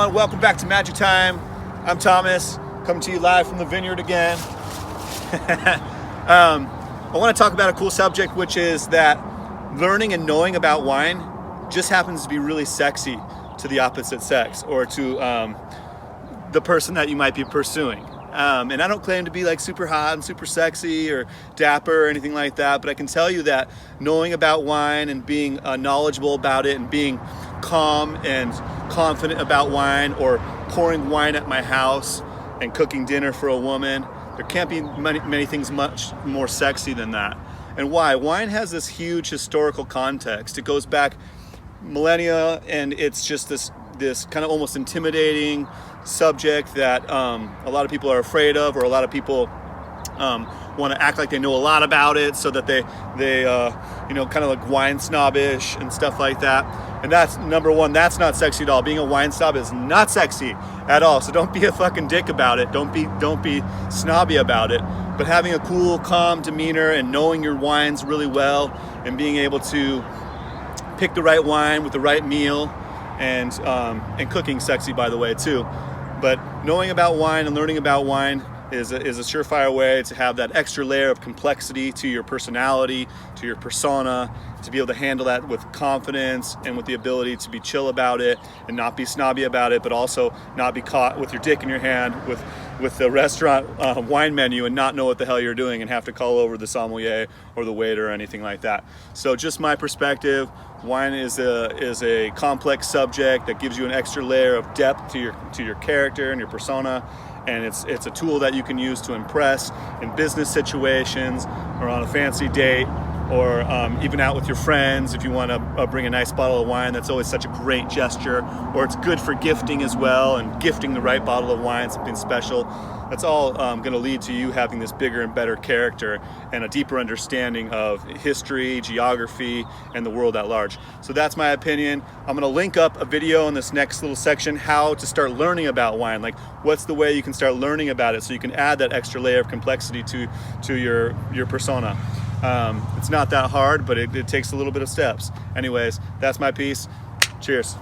everyone? Welcome back to Magic Time. I'm Thomas, coming to you live from the vineyard again. I want to talk about a cool subject, which is that learning and knowing about wine just happens to be really sexy to the opposite sex, or to the person that you might be pursuing. And I don't claim to be like super hot and super sexy or dapper or anything like that, but I can tell you that knowing about wine and being knowledgeable about it and being calm and confident about wine, or pouring wine at my house and cooking dinner for a woman, there can't be many things much more sexy than that. And why? Wine has this huge historical context. It goes back millennia, and it's just this kind of almost intimidating subject that a lot of people are afraid of, or a lot of people want to act like they know a lot about it, so that they kind of like wine snobbish and stuff like that. And that's number one. That's not sexy at all. Being a wine snob is not sexy at all. So don't be a fucking dick about it. Don't be snobby about it. But having a cool, calm demeanor and knowing your wines really well, and being able to pick the right wine with the right meal, and cooking sexy, by the way, too. But knowing about wine and learning about wine is a surefire way to have that extra layer of complexity to your personality, to your persona, to be able to handle that with confidence and with the ability to be chill about it and not be snobby about it, but also not be caught with your dick in your hand with the restaurant wine menu and not know what the hell you're doing and have to call over the sommelier or the waiter or anything like that. So just my perspective, wine is a complex subject that gives you an extra layer of depth to your character and your persona. And it's a tool that you can use to impress in business situations, or on a fancy date, or even out with your friends. If you want to bring a nice bottle of wine, that's always such a great gesture. Or it's good for gifting as well, and gifting the right bottle of wine, something special. That's all going to lead to you having this bigger and better character and a deeper understanding of history, geography, and the world at large. So that's my opinion. I'm going to link up a video in this next little section, how to start learning about wine. Like, what's the way you can start learning about it so you can add that extra layer of complexity to your persona. It's not that hard, but it takes a little bit of steps. Anyways, that's my piece. Cheers.